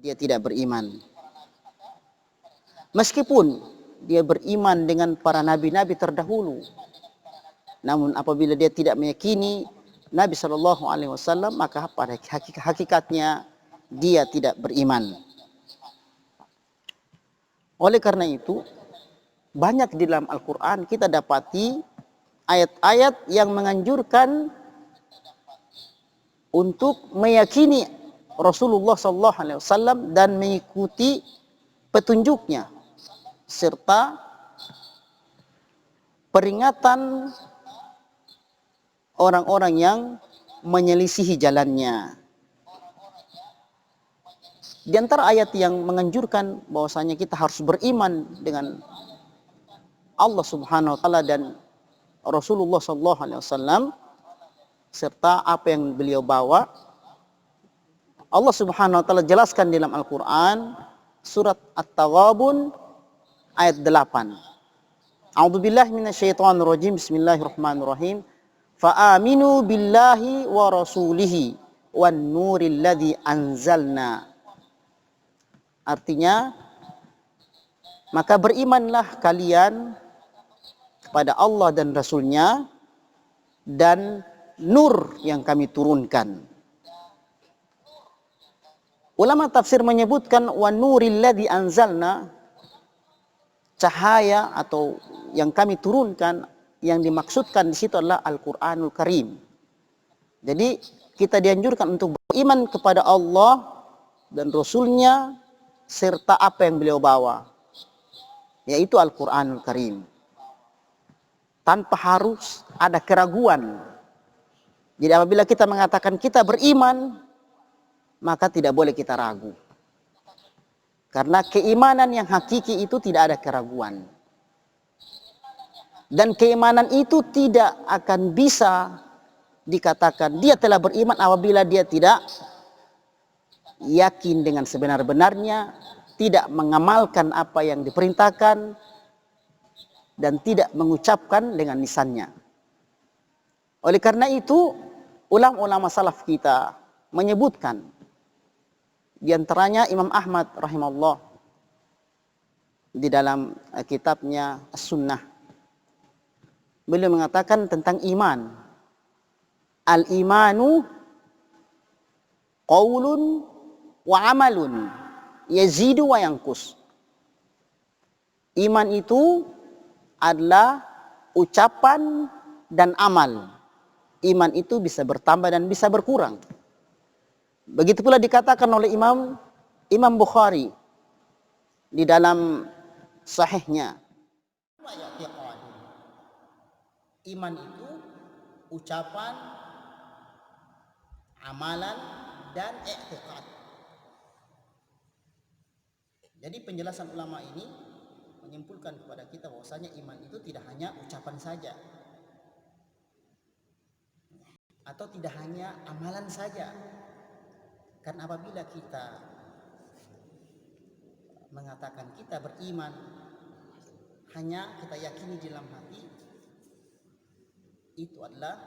dia tidak beriman. Meskipun dia beriman dengan para nabi-nabi terdahulu, namun apabila dia tidak meyakini Nabi Shallallahu Alaihi Wasallam, maka pada hakikatnya dia tidak beriman. Oleh karena itu, banyak di dalam Al-Quran kita dapati ayat-ayat yang menganjurkan untuk meyakini Rasulullah Sallallahu Alaihi Wasallam dan mengikuti petunjuknya, serta peringatan orang-orang yang menyelisihi jalannya. Di antara ayat yang menganjurkan bahwasanya kita harus beriman dengan Allah Subhanahu wa taala dan Rasulullah sallallahu alaihi wasallam serta apa yang beliau bawa, Allah Subhanahu wa taala jelaskan dalam Al-Qur'an surat At-Taghabun ayat 8. A'udzubillahi minasyaitonir rajim. Bismillahirrahmanirrahim. Fa'aminu billahi wa rasulihi wan nuril ladzi anzalna. Artinya, maka berimanlah kalian kepada Allah dan Rasulnya dan nur yang kami turunkan. Ulama tafsir menyebutkan wan nuril ladzi anzalna, cahaya atau yang kami turunkan, yang dimaksudkan di situ adalah Al-Qur'anul Karim. Jadi kita dianjurkan untuk beriman kepada Allah dan Rasulnya serta apa yang beliau bawa, yaitu Al-Qur'anul Karim, tanpa harus ada keraguan. Jadi apabila kita mengatakan kita beriman, maka tidak boleh kita ragu. Karena keimanan yang hakiki itu tidak ada keraguan. Dan keimanan itu tidak akan bisa dikatakan dia telah beriman apabila dia tidak yakin dengan sebenar-benarnya, tidak mengamalkan apa yang diperintahkan, dan tidak mengucapkan dengan lisannya. Oleh karena itu, ulama-ulama salaf kita menyebutkan, di antaranya Imam Ahmad rahimahullah di dalam kitabnya As-Sunnah, beliau mengatakan tentang iman, al-imanu qaulun wa amalun yazidu wa yanqus. Iman itu adalah ucapan dan amal. Iman itu bisa bertambah dan bisa berkurang. Begitu pula dikatakan oleh Imam Bukhari di dalam sahihnya, iman itu ucapan, amalan, dan i'tiqad. Jadi penjelasan ulama ini menyimpulkan kepada kita bahwasanya iman itu tidak hanya ucapan saja, atau tidak hanya amalan saja. Karena apabila kita mengatakan kita beriman, hanya kita yakini di dalam hati, itu adalah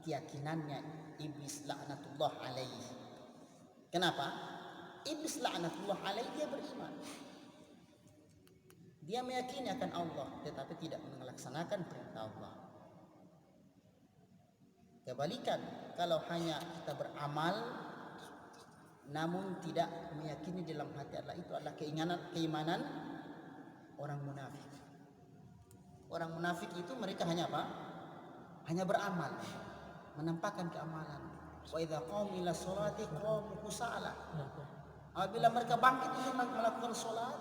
keyakinannya iblis laknatullah alaihi. Kenapa? Iblis laknatullah alaihi dia beriman, dia meyakini akan Allah, tetapi tidak melaksanakan perintah Allah. Kebalikan, kalau hanya kita beramal namun tidak meyakini dalam hati adalah, itu adalah keimanan orang munafik. Orang munafik itu mereka hanya apa? Hanya beramal, menampakkan keamalan. Wa idza qamu ila sholati qamu kusala. Apabila mereka bangkit untuk melakukan salat,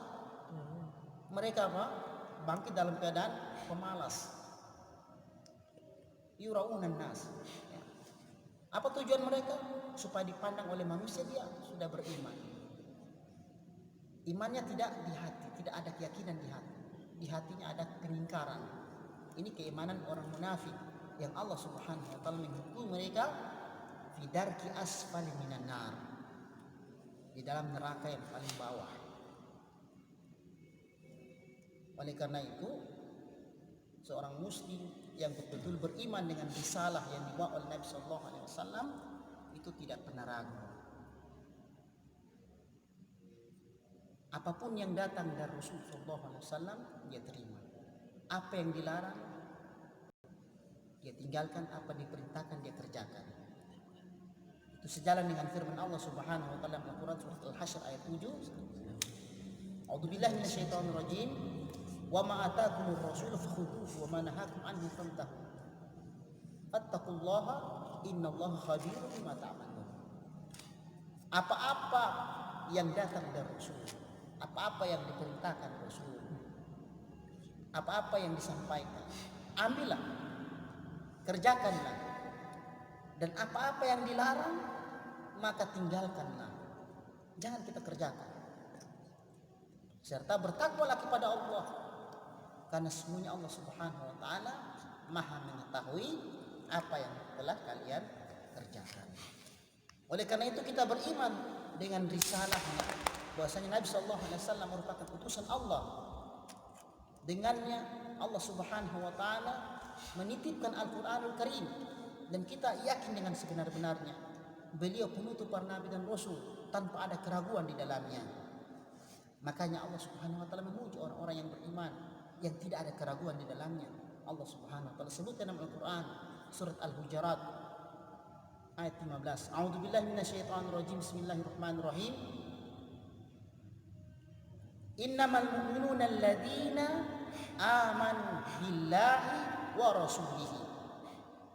mereka apa? Bangkit dalam keadaan pemalas. Yuraunan nas. Apa tujuan mereka? Supaya dipandang oleh manusia dia sudah beriman. Imannya tidak di hati, tidak ada keyakinan di hati. Di hatinya ada keinkaran. Ini keimanan orang munafik yang Allah Subhanahu wa taala menghukum mereka fi darki asfali minan nar, di dalam neraka yang paling bawah. Oleh karena itu, seorang muslim yang betul-betul beriman dengan risalah yang dibawa oleh Nabi sallallahu alaihi wasallam itu tidak pernah ragu. Apapun yang datang dari Rasulullah SAW dia terima. Apa yang dilarang dia tinggalkan, apa diperintahkan dia kerjakan. Itu sejalan dengan firman Allah Subhanahu wa taala dalam Al-Qur'an surat Al-Hasyr ayat 7. A'udzubillahi minasyaitonir rajim. Wa ma ataakumur rasulu fakhudhuhu wa ma nahakum anhu fantahu. Fattaqullaha innallaha khabirun bima ta'malun. Apa-apa yang datang dari Rasul, apa-apa yang diperintahkan Rasul, apa-apa yang disampaikan, ambillah, kerjakanlah. Dan apa-apa yang dilarang, maka tinggalkanlah. Jangan kita kerjakan. Serta bertakwalah kepada Allah, karena semuanya Allah Subhanahu wa taala Maha mengetahui apa yang telah kalian kerjakan. Oleh karena itu kita beriman dengan risalahnya, bahwasanya Nabi sallallahu alaihi wasallam merupakan utusan Allah. Dengannya Allah Subhanahu wa taala menitipkan Al-Qur'anul Karim, dan kita yakin dengan sebenar-benarnya beliau penutup para nabi dan rasul tanpa ada keraguan di dalamnya. Makanya Allah Subhanahu wa taala memuji orang-orang yang beriman yang tidak ada keraguan di dalamnya. Allah Subhanahu wa taala sebutkan dalam Al-Qur'an surat Al-Hujurat ayat 15. A'udzubillahi minasyaitonir rajim. Bismillahirrahmanirrahim. Innamal mu'minuna alladzina amanu billahi wa rasulihi.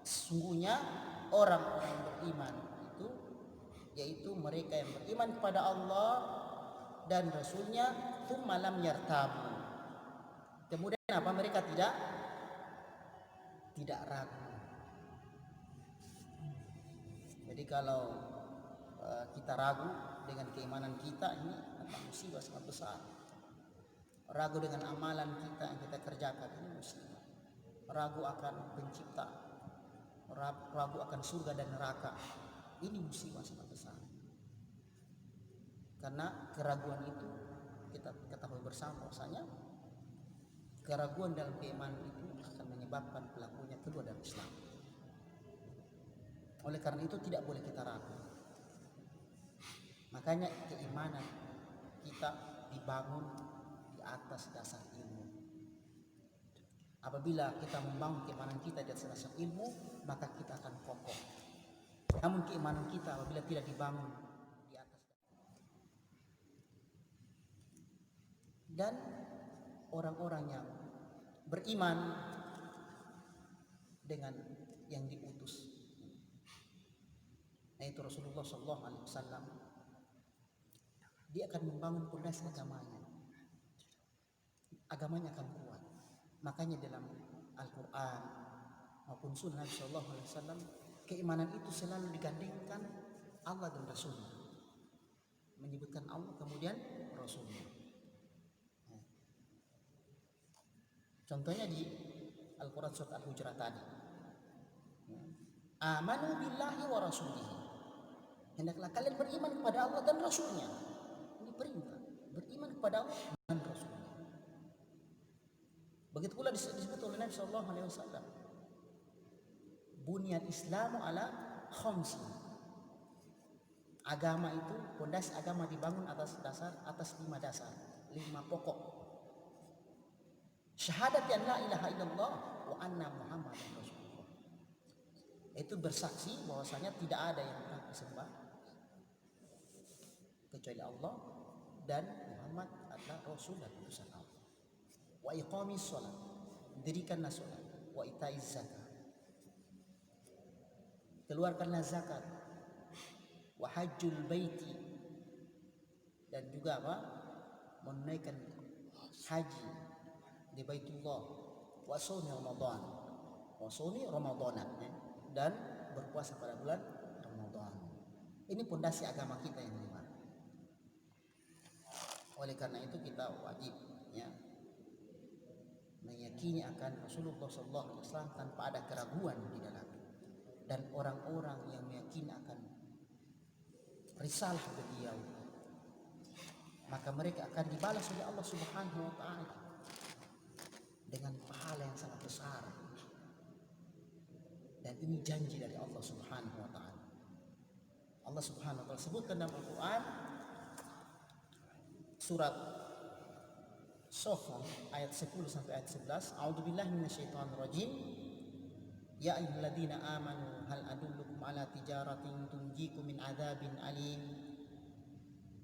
Sesungguhnya orang-orang yang beriman itu yaitu mereka yang beriman kepada Allah dan Rasulnya, tsumma lam yartabu. Kemudian apa? Mereka tidak ragu. Jadi kalau kita ragu dengan keimanan kita, ini akan musibah sangat besar. Ragu dengan amalan kita yang kita kerjakan, ini musibah. Ragu akan pencipta, ragu akan surga dan neraka, ini musibah sangat besar. Karena keraguan itu kita ketahui bersama bahwasanya keraguan dalam keimanan itu akan menyebabkan pelakunya keluar dari Islam. Oleh karena itu tidak boleh kita ragu. Makanya keimanan kita dibangun di atas dasar ilmu. Apabila kita membangun keimanan kita di atas dasar ilmu, maka kita akan kokoh. Namun keimanan kita apabila tidak dibangun di atas, dan orang-orang yang beriman dengan yang diutus, yaitu Rasulullah SAW, dia akan membangun pondasi agamanya. Agamanya akan kuat. Makanya dalam Al-Quran maupun Sunnah Nabi SAW, keimanan itu selalu digandingkan Allah dan Rasulnya. Menyebutkan Allah kemudian Rasulnya. Contohnya di Al-Quran surat Al-Hujurat tadi. Amanu billahi wa rasulihi. Hendaklah kalian beriman kepada Allah dan Rasulnya. Ini perintah. Beriman kepada Allah dan Rasulnya. Begitu pula disebut oleh Nabi SAW. Bunyal Islamu ala khamsin. Agama itu, pondasi agama dibangun atas 5 dasar, 5 pokok. Syahadat an la ilaha illallah wa anna Muhammadan Rasulullah. Itu bersaksi bahwasanya tidak ada yang berhak disembah kecuali Allah dan Muhammad adalah Rasul dan utusan Allah. Wa iqamis shalah, dirikanlah salat, wa itaiz zakat, keluarkanlah zakat, wa hajjul baiti, dan juga apa? Menunaikan haji di Baitullah, wa shaumi Ramadan, dan berpuasa pada bulan Ramadan. Ini pondasi agama kita yang lima. Oleh karena itu kita wajib meyakini akan Rasulullah SAW tanpa ada keraguan di dalam. Dan orang-orang yang meyakini akan risalah beliau, maka mereka akan dibalas oleh Allah Subhanahu wa taala dengan pahala yang sangat besar. Dan ini janji dari Allah Subhanahu wa taala. Allah Subhanahu wa taala sebutkan dalam Al-Qur'an surat Sofan ayat 10 sampai ayat 11. A'udzubillahi minasyaitonirrajim. Ya ayyuhalladzina amanu hal adullukum ala tijaratin tunjikum min adzabin alim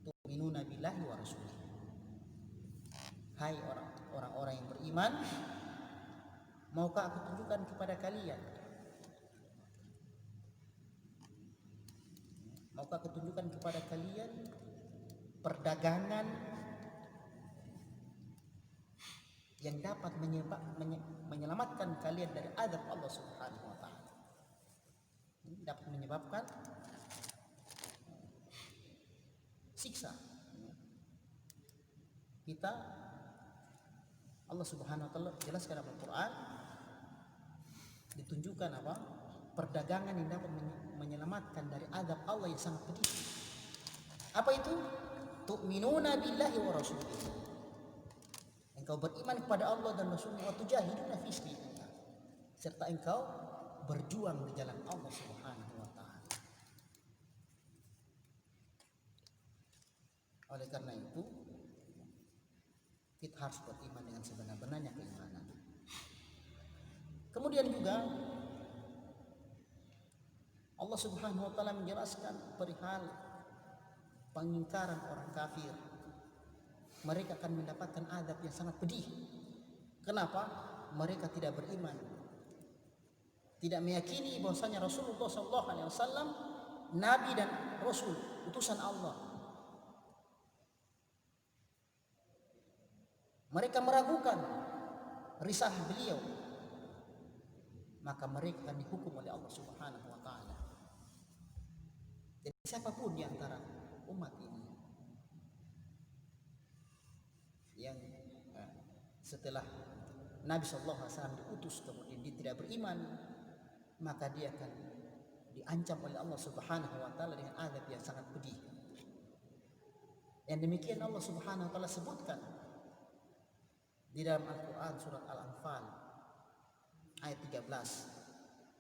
tu'minuna billahi wa rasulih. Hai orang-orang yang beriman, maukah aku tunjukkan kepada kalian? Maukah aku tunjukkan kepada kalian perdagangan yang dapat menyelamatkan kalian dari azab Allah Subhanahu wa taala. Dapat menyebabkan siksa. Kita Allah Subhanahu wa taala jelaskan dalam Al-Qur'an, ditunjukkan apa? Perdagangan yang dapat menyelamatkan dari azab Allah yang sangat pedih. Apa itu? Tu'minuna billahi wa rasulih. Engkau beriman kepada Allah dan Rasulnya, wa tujahiduna fi sabilillah, serta engkau berjuang di jalan Allah Subhanahu wa taala. Oleh karena itu, kita harus beriman dengan sebenar-benarnya keimanan. Kemudian juga Allah Subhanahu wa taala menjelaskan perihal pengingkaran orang kafir. Mereka akan mendapatkan azab yang sangat pedih. Kenapa? Mereka tidak beriman, tidak meyakini bahwasanya Rasulullah SAW Nabi dan Rasul, utusan Allah. Mereka meragukan risalah beliau, maka mereka akan dihukum oleh Allah Subhanahu wa taala. Jadi siapapun di antara umat ini yang setelah Nabi SAW diutus kemudian dia tidak beriman, maka dia akan diancam oleh Allah Subhanahu wa taala dengan azab yang sangat pedih. Yang demikian Allah Subhanahu wa taala sebutkan di dalam Al-Qur'an surat Al-Anfal ayat 13.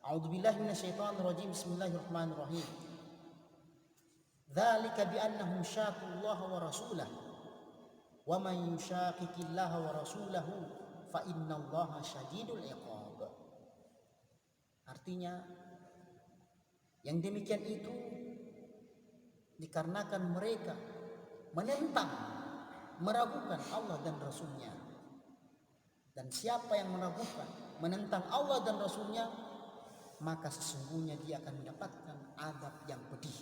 A'udzubillahi minasyaitonirrajim. Bismillahirrahmanirrahim. Dzalika bi'annahum syaqullaha wa rasulahu wa man yushaqiqillaha wa rasulahu fa innallaha syadidul iqab. Artinya yang demikian itu dikarenakan mereka menentang, meragukan Allah dan Rasulnya. Dan siapa yang meragukan, menentang Allah dan Rasulnya, maka sesungguhnya dia akan mendapatkan azab yang pedih.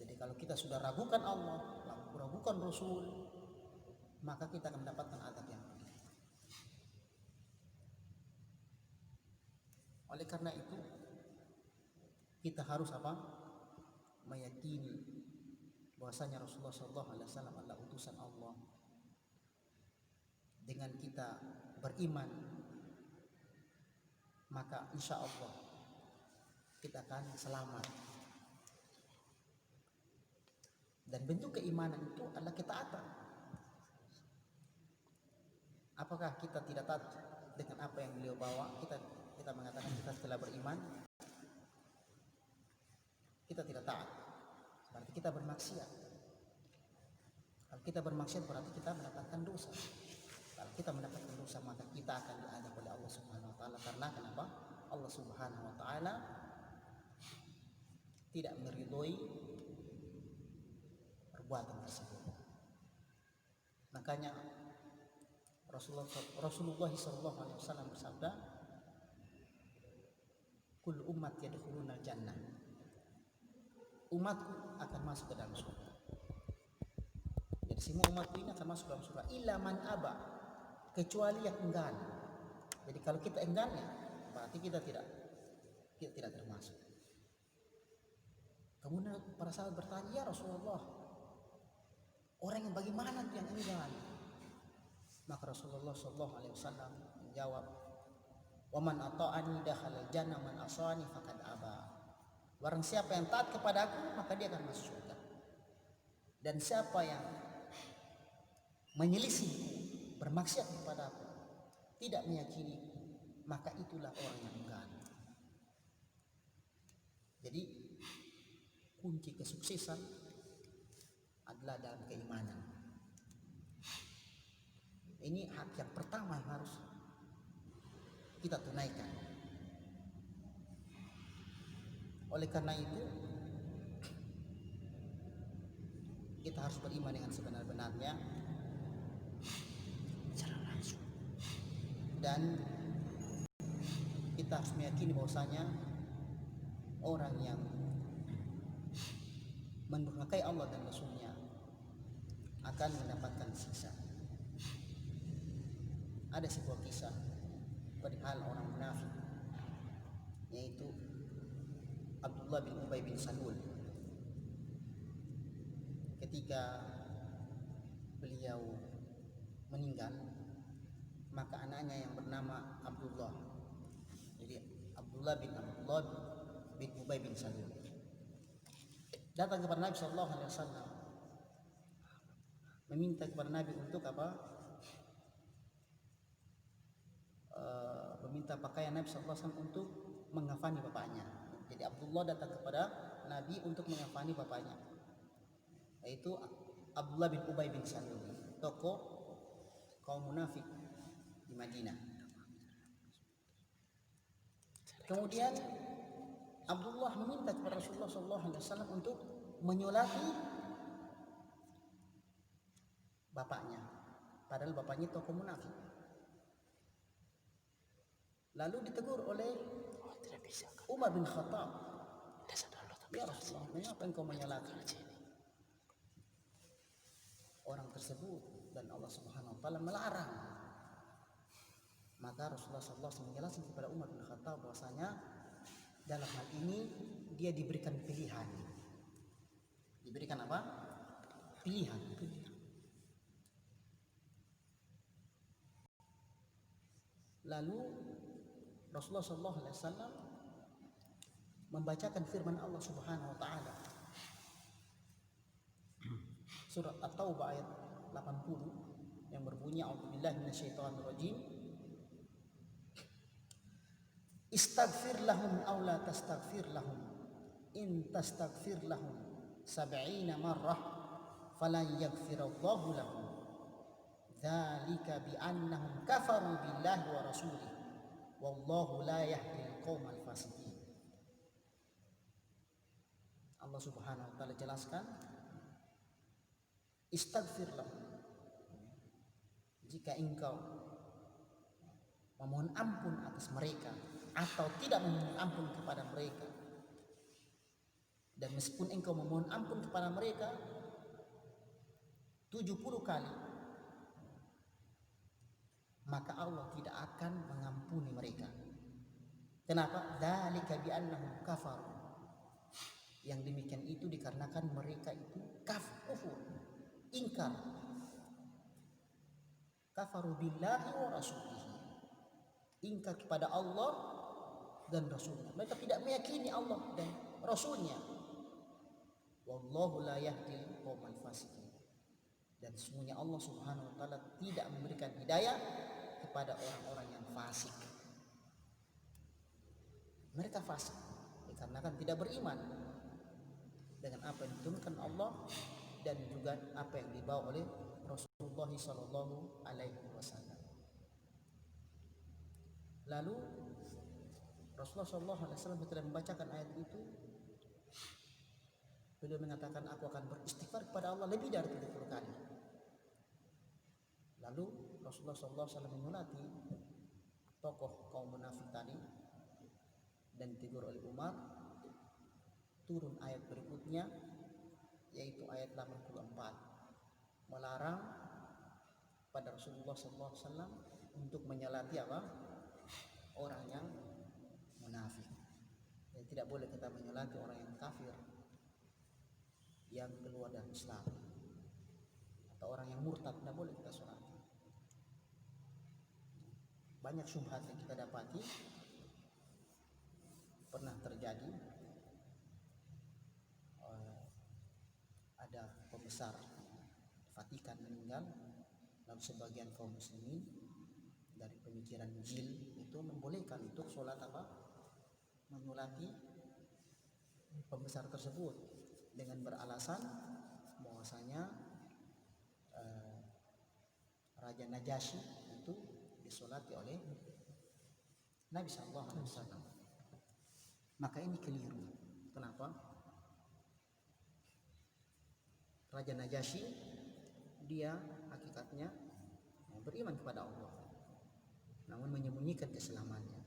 Jadi kalau kita sudah ragukan Allah, ragukan Rasul, maka kita akan mendapatkan azab yang pedih. Oleh karena itu, kita harus apa? Meyakini bahwasanya Rasulullah SAW adalah utusan Allah. Dengan kita beriman, maka insya Allah kita akan selamat. Dan bentuk keimanan itu adalah ketaatan. Apakah kita tidak taat dengan apa yang beliau bawa? Kita mengatakan kita telah beriman, kita tidak taat, berarti kita bermaksiat. Kalau kita bermaksiat berarti kita mendapatkan dosa. Kalau kita mendapatkan dosa, maka kita akan diadab oleh Allah Subhanahu wa taala. Karena kenapa? Allah Subhanahu wa taala tidak meridhoi perbuatan tersebut. Makanya Rasulullah SAW bersabda, "Kul ummat yadkhuluna jannah." Umatku akan masuk ke dalam surga. Jadi semua umatku ini akan masuk ke dalam surga. Illa man aba, kecuali yang enggan. Jadi kalau kita enggannya, berarti kita tidak termasuk. Kemudian para sahabat bertanya, "Ya Rasulullah, orang yang bagaimana yang enggan?" Maka Rasulullah SAW menjawab, "Wa man ata'ani dakhala jannah, man asani faqad aba." Barang siapa yang taat kepada aku, maka dia akan masuk surga. Dan siapa yang menyelisih, bermaksiat kepada aku, tidak meyakini, maka itulah orang yang enggan. Jadi kunci kesuksesan adalah dalam keimanan. Ini hak yang pertama yang harus kita tunaikan. Oleh karena itu, kita harus beriman dengan sebenar-benarnya secara langsung. Dan kita harus meyakini bahwasanya orang yang mendurhakai Allah dan Rasul-Nya akan mendapatkan siksa. Ada sebuah kisah perihal orang munafik, yaitu Abdullah bin Ubay bin Salul. Ketika beliau meninggal, maka anaknya yang bernama Abdullah, jadi Abdullah bin Ubay bin Salul, datang kepada Nabi Sallallahu Alaihi Wasallam, meminta kepada Nabi untuk apa? Meminta pakaian Nabi Sallallahu Alaihi Wasallam untuk mengafani bapaknya. Jadi Abdullah datang kepada Nabi untuk mengafani bapaknya, yaitu Abdullah bin Ubay bin Salul, tokoh kaum munafik di Madinah. Kemudian Abdullah meminta kepada Rasulullah SAW untuk menyolati bapaknya, padahal bapaknya tokoh munafik. Lalu ditegur oleh Umar bin Khattab, ya Rasulullah, mengapa engkau menyalahkan orang tersebut dan Allah Subhanahu wa taala melarang? Maka Rasulullah SAW menjelaskan kepada Umar bin Khattab bahwasanya dalam hal ini dia diberikan pilihan. Diberikan apa? Pilihan. Lalu Rasulullah SAW membacakan firman Allah Subhanahu wa taala, surat At-Taubah ayat 80 yang berbunyi, a'udzubillahi minasyaitonirrajim, istaghfir lahum aw la tastaghfir lahum in tastaghfir lahum 70 marrah falan yaghfirallahu lahum dzalika bi annahum kafaru billahi wa rasulihi wallahu la yahdil qaumal fasiqin. Allah Subhanahu wa taala jelaskan, istaghfir lahum, jika engkau memohon ampun atas mereka atau tidak memohon ampun kepada mereka, dan meskipun engkau memohon ampun kepada mereka 70 kali, maka Allah tidak akan mengampuni mereka. Kenapa? Dzalika bi annahum kafaru. Yang demikian itu dikarenakan mereka itu kufur, ingkar. Kafaru billahi wa rasulihi, ingkar kepada Allah dan Rasulnya. Mereka tidak meyakini Allah dan Rasulnya. Wallahu la yahdil qaumal fasiqin. Dan sesungguhnya Allah Subhanahu wa taala tidak memberikan hidayah kepada orang-orang yang fasik. Mereka fasik dikarenakan tidak beriman dengan apa yang diturunkan Allah dan juga apa yang dibawa oleh Rasulullah sallallahu alaihi wasallam. Lalu Rasulullah sallallahu alaihi wasallam ketika membacakan ayat itu, beliau mengatakan, aku akan beristighfar kepada Allah lebih dari 70 kali. Lalu Rasulullah sallallahu alaihi wasallam menyolati tokoh kaum munafik tadi dan ditegur oleh Umar. Turun ayat berikutnya, yaitu ayat 84, melarang pada Rasulullah SAW untuk menyalati apa? Orang yang munafik. Dan tidak boleh kita menyalati orang yang kafir, yang keluar dari Islam, atau orang yang murtad, tidak boleh kita salati. Banyak syubhat yang kita dapati, pernah terjadi. Ada pembesar Vatikan meninggal, lalu sebagian kaum muslimin dari pemikiran jil itu membolehkan untuk sholat apa? Menyolati pembesar tersebut dengan beralasan bahwasanya Raja Najasyi itu disolati oleh Nabi SAW. Maka ini keliru. Kenapa? Raja Najasyi dia hakikatnya beriman kepada Allah, namun menyembunyikan keislamannya.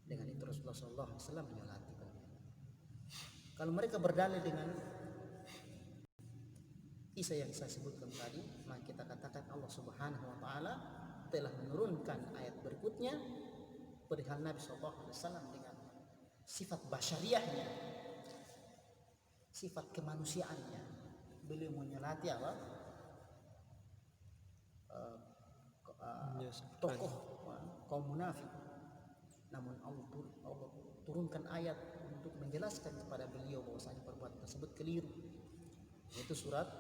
Dengan itu Rasulullah SAW menyolati beliau. Kalau mereka berdalil dengan kisah yang saya sebutkan tadi, maka kita katakan Allah Subhanahu wa taala telah menurunkan ayat berikutnya perihal Nabi SAW dengan sifat basyariahnya, sifat kemanusiaannya. Beliau menyolati apa? Tokoh kaum munafik. Namun Allah turunkan ayat untuk menjelaskan kepada beliau bahwasanya perbuatan tersebut keliru. Itu surat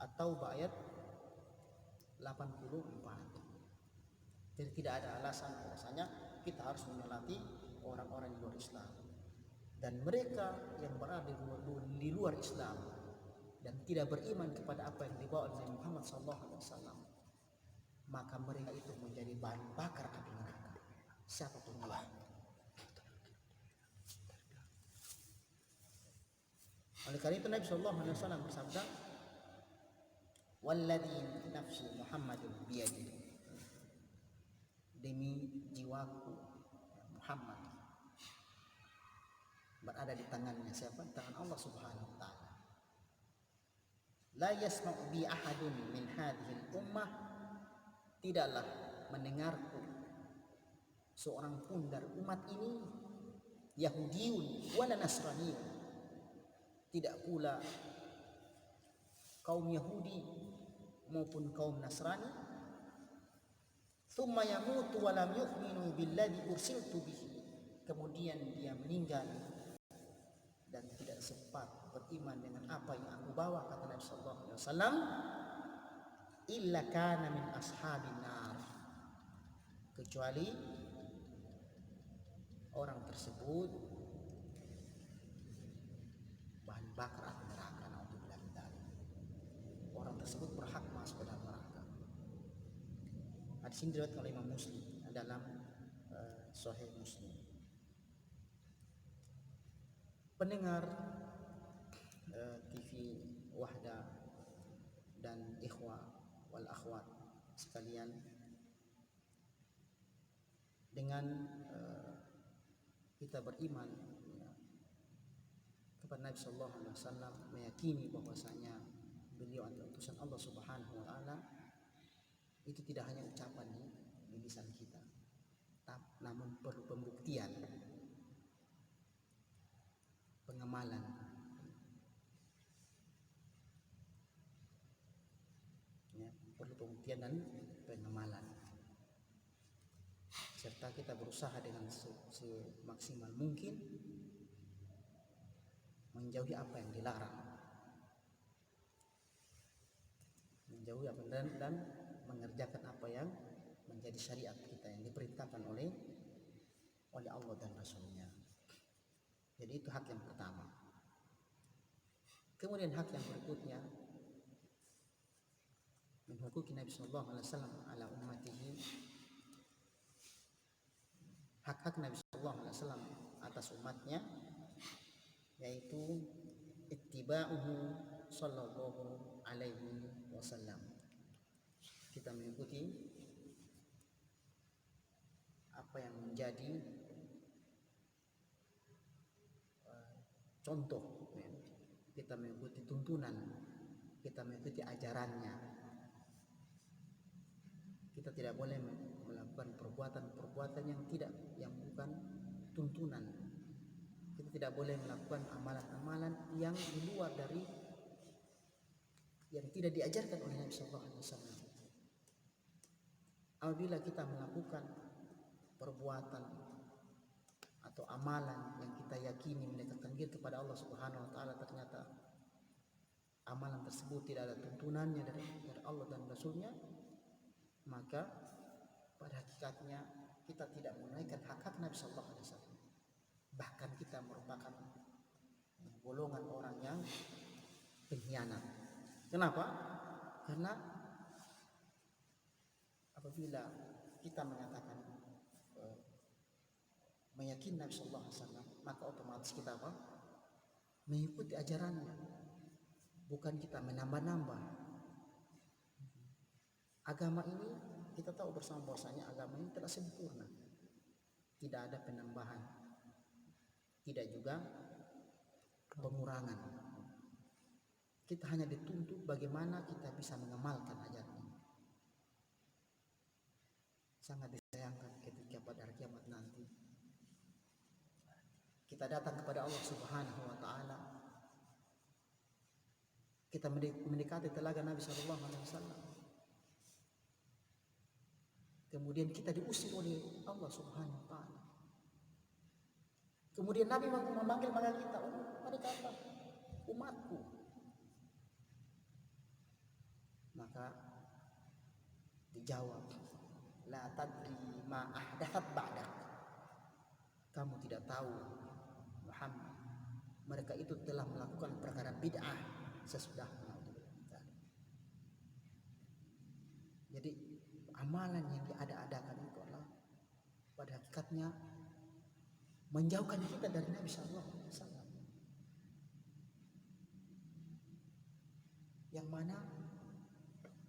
At-Taubah ayat 84. Jadi tidak ada alasan bahwasanya kita harus menyolati orang-orang di luar Islam. Dan mereka yang berada di luar Islam dan tidak beriman kepada apa yang dibawa oleh Muhammad SAW, maka mereka itu menjadi bahan bakar api neraka. Siapapun dia. Oleh karena itu Nabi SAW bersabda, "Walladzi nafsi Muhammadin biyadi." Demi jiwaku Muhammad berada di tangannya. Siapa? Tangan Allah Subhanahu wa taala. La yasma'u bi ahadun min hadhihi ummah, tidaklah mendengarku seorang pun dari umat ini, Yahudiyun wala Nasraniyun, tidak pula kaum Yahudi maupun kaum Nasrani, thumma yamutu wa lam yu'minu billadzi ursiltu bihi, kemudian dia meninggal dan tidak sempat beriman dengan apa yang aku bawa, kata Nabi sallallahu alaihi wasallam, illa kana min ashabin nar, kecuali orang tersebut bahan bakar api neraka. Naudzubillah min dzalik. Orang tersebut berhak masuk ke dalam neraka. Hadis ini diriwayatkan oleh Imam Muslim dalam Sahih Muslim. Pendengar TV Wahda dan ikhwah wal akhwat sekalian, dengan kita beriman kepada Nabi Sallallahu Alaihi Wasallam, meyakini bahwasanya beliau adalah utusan Allah Subhanahu Wa Taala, itu tidak hanya ucapan di lisan kita, namun perlu pembuktian, pengamalan. Ya, perlu pembuktian dan pengamalan. Serta kita berusaha dengan semaksimal mungkin menjauhi apa yang dilarang, menjauhi apa dan mengerjakan apa yang menjadi syariat kita yang diperintahkan oleh Allah dan Rasulnya. Jadi itu hak yang pertama. Kemudian hak yang berikutnya, min huquqi Nabi sallallahu alaihi wasallam ala ummatihi, hak-hak Nabi sallallahu alaihi wasallam atas umatnya, yaitu ittiba'uhu sallallahu alaihi wasallam. Kita mengikuti apa yang menjadi contoh, kita mengikuti tuntunan, kita mengikuti ajarannya. Kita tidak boleh melakukan perbuatan-perbuatan yang bukan tuntunan. Kita tidak boleh melakukan amalan-amalan yang di luar dari yang tidak diajarkan oleh Nabi Sallallahu Alaihi Wasallam. Apabila kita melakukan perbuatan atau amalan yang kita yakini mendekatkan diri kepada Allah Subhanahu Wa Taala, ternyata amalan tersebut tidak ada tuntunannya dari Allah dan Rasulnya, maka pada hakikatnya kita tidak menunaikan hak-hak Nabi Sallallahu Alaihi Wasallam. Bahkan kita merupakan golongan orang yang pengkhianat. Kenapa? Karena apabila kita mengatakan meyakini Nabi Sallallahu Alaihi Wasallam, maka otomatis kita apa? Mengikuti ajarannya, bukan kita menambah-nambah. Agama ini kita tahu bersama bahwasanya agama ini telah sempurna, tidak ada penambahan, tidak juga pengurangan. Kita hanya dituntut bagaimana kita bisa mengamalkan ajaran ini. Sangat disayangkan ketika pada hari kiamat nanti kita datang kepada Allah Subhanahu wa taala, kita mendekati telaga Nabi sallallahu alaihi wasallam. Kemudian kita diusir oleh Allah Subhanahu wa taala. Kemudian Nabi memanggil kita, mereka apa? Umatku. Maka dijawab, la tadri ma ahdathat ba'dak. Kamu tidak tahu Muhammad, mereka itu telah melakukan perkara bid'ah sesudahmu. Jadi amalan yang diada-adakan itu adalah pada hakikatnya menjauhkan kita dari Nabi Sallallahu Alaihi Wasallam, yang mana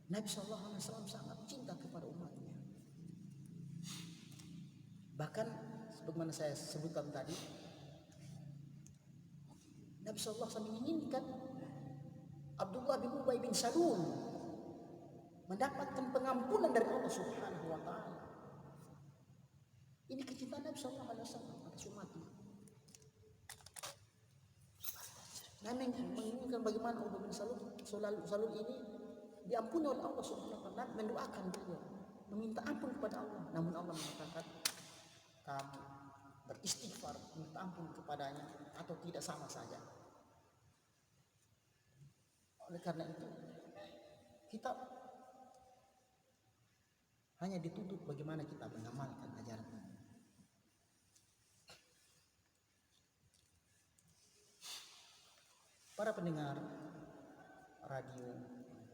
Nabi Sallallahu Alaihi Wasallam sangat cinta kepada umatnya. Bahkan sebagaimana saya sebutkan tadi, Nabi Sallallahu Alaihi Wasallam menginginkan Abdullah bin Ubay bin Salul mendapatkan pengampunan dari Allah Subhanahu wa taala. Ini kecintaan Nabi sallallahu alaihi wasallam atas umatnya. Nabi menginginkan bagaimana Ubay bin Salul ini diampuni oleh Allah Subhanahu wa taala, mendoakan beliau, meminta ampun kepada Allah. Namun Allah mengatakan, kamu beristighfar, minta ampun kepadanya atau tidak sama saja. Oleh karena itu, kita hanya dituntut bagaimana kita mengamalkan ajaran ini. Para pendengar radio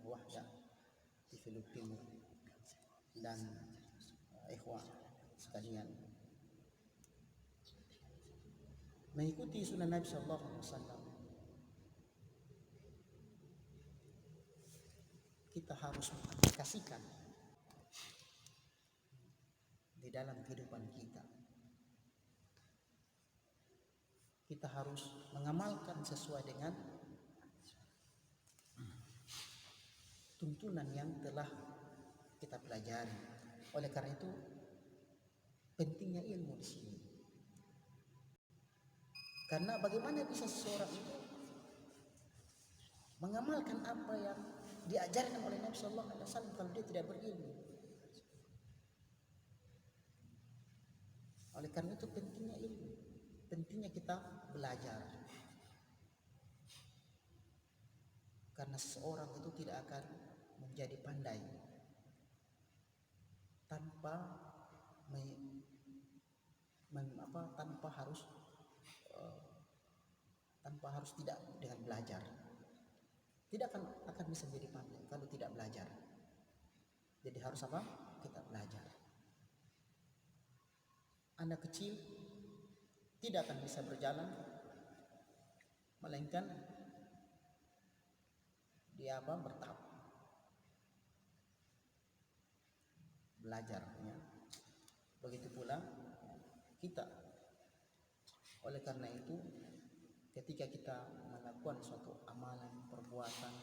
Wahdah di Filipina dan ikhwan sekalian, mengikuti sunnah Nabi Sallallahu Alaihi Wasallam, kita harus mengaplikasikan di dalam kehidupan kita. Kita harus mengamalkan sesuai dengan tuntunan yang telah kita pelajari. Oleh karena itu, pentingnya ilmu di sini. Karena bagaimana bisa seseorang itu mengamalkan apa yang diajarkan oleh Nabi Sallallahu Alaihi Wasallam kalau dia tidak berilmu? Oleh karena itu pentingnya ilmu, pentingnya kita belajar. Karena seseorang itu tidak akan menjadi pandai tanpa harus tidak dengan belajar. Tidak akan bisa menjadi pandai kalau tidak belajar. Jadi harus apa? Kita belajar. Anak kecil tidak akan bisa berjalan melainkan dia bertahap belajarnya. Begitu pula kita. Oleh karena itu, ketika kita melakukan suatu amalan, perbuatan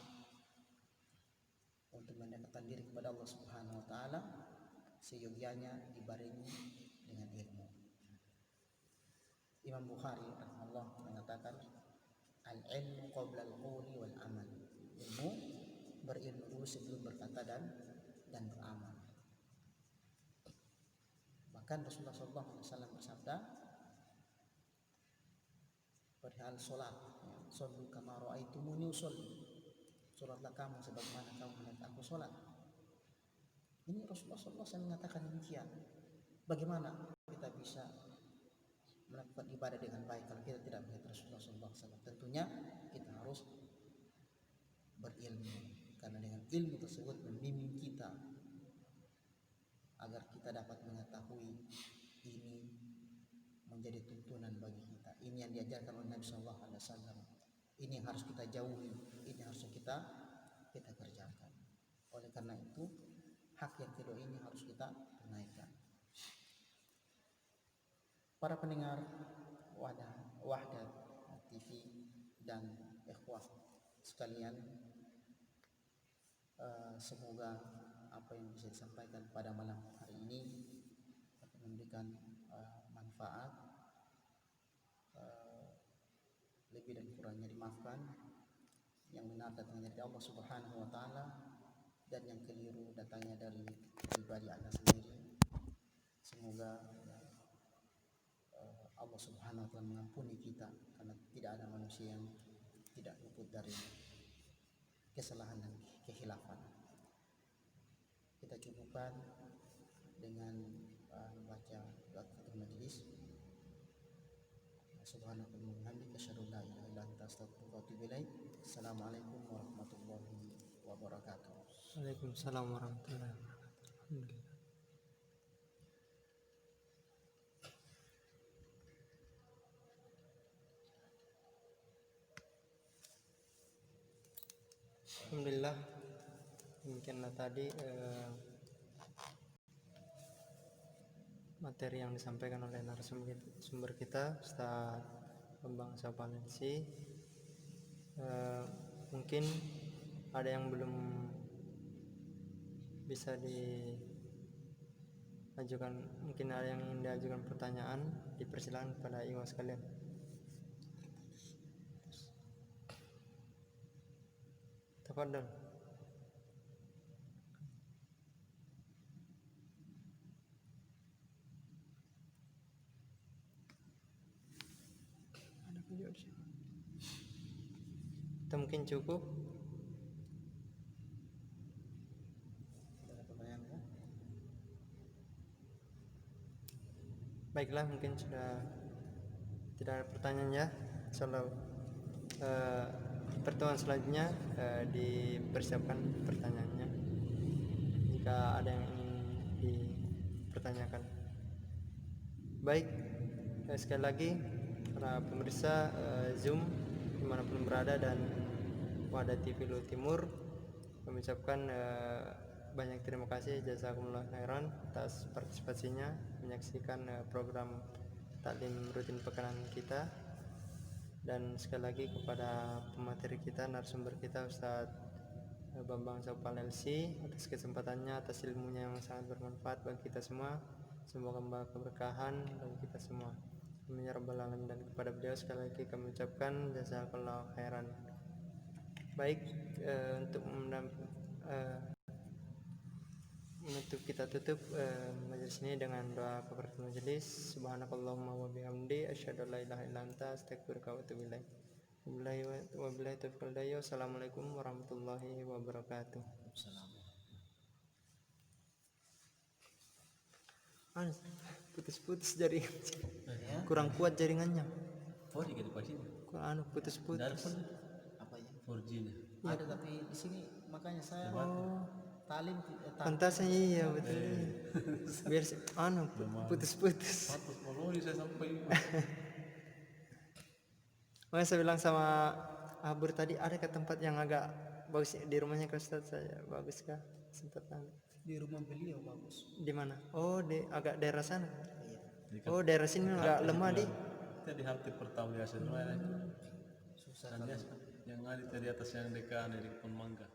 untuk mendekatkan diri kepada Allah Subhanahu wa taala, seyogyanya dibarengi dengan ilmu. Imam Bukhari rahimahullah mengatakan, al-ilmu qabla al-qawli wal amal. Ilmu, berilmu dulu sebelum berkata dan beramal. Bahkan Rasulullah SAW bersabda perihal solat, sallu kama ra'aitumuni usolli, solatlah kamu sebagaimana kamu melihat aku solat. Ini Rasulullah SAW mengatakan demikian. Bagaimana kita bisa melakukan ibadah dengan baik kalau kita tidak melihat Rasulullah SAW? Tentunya kita harus berilmu, karena dengan ilmu tersebut membimbing kita agar kita dapat mengetahui ini menjadi tuntunan bagi kita. Ini yang diajarkan oleh Nabi Sallallahu Alaihi Wasallam. Ini yang harus kita jauhi. Ini harus kita kerjakan. Oleh karena itu, hak yang kedua ini harus kita tunaikan. Para pendengar Wahdat TV dan ikhwah sekalian, semoga apa yang bisa disampaikan pada malam hari ini dapat memberikan manfaat. Lebih dan kurangnya dimaafkan. Yang benar datangnya dari Allah Subhanahu wa taala, dan yang keliru datangnya dari pribadi Anda sendiri. Semoga Allah Subhanahu wa taala mengampuni kita, karena tidak ada manusia yang tidak luput dari kesalahan dan kehilafan. Kita cukupkan dengan membaca doa majelis. Subhanakallahumma wa bihamdika asyhadu an la ilaha illa anta astaghfiruka wa atubu ilaik. Assalamualaikum warahmatullahi wabarakatuh. Waalaikumsalam warahmatullahi wabarakatuh. Alhamdulillah. Demikianlah tadi materi yang disampaikan oleh narasumber kita, Ustaz Bambang Sapalisi. Mungkin ada yang belum bisa diajukan, mungkin ada yang ingin diajukan pertanyaan, dipersilakan kepada ikhwan sekalian. Tafadhol. Ada video di sini. Itu mungkin cukup. Ada pertanyaan ya? Baiklah, mungkin sudah tidak ada pertanyaan ya. Insyaallah pertemuan selanjutnya dipersiapkan pertanyaannya jika ada yang ingin dipertanyakan. Baik, sekali lagi para pemirsa Zoom dimanapun berada dan Wahdat TV Luhut Timur, kami ucapkan banyak terima kasih, jazakumullah khairan atas partisipasinya menyaksikan program taklim rutin pekanan kita. Dan sekali lagi kepada pemateri kita, narasumber kita, Ustadz Bambang Sapalisi, atas kesempatannya, atas ilmunya yang sangat bermanfaat bagi kita semua. Semoga membawa keberkahan bagi kita semua. Amin ya rabbal alamin. Dan kepada beliau sekali lagi kami ucapkan jazakallahu khairan. Baik, untuk menutup, kita tutup majelis ini dengan doa kafaratul majelis. Subhanakallahumma wa bihamdi asyhadu an la ilaha illa anta astaghfiruka wa atubu ilaik. Wabillahi taufiq wal hidayah. Assalamualaikum warahmatullahi wabarakatuh. Putus-putus jaringan. Kurang kuat jaringannya. Oh, di sini. Kurang putus-putus. Apa ya? 4G-nya. Ada, tapi di sini makanya saya talim Pantasnya iya betul. Biar putus-putus. Saya sampai. Makanya saya bilang sama Abur tadi, ada ke tempat yang agak bagus di rumahnya ke Ustaz saya, bagus kah? Sempat di rumah beliau bagus. di mana? Oh, agak daerah sana. Iya. Oh, daerah sini agak lemah di. Kita di halte pertama biasa. Susah Yang ada di atas yang dekat dari Pohon Mangga.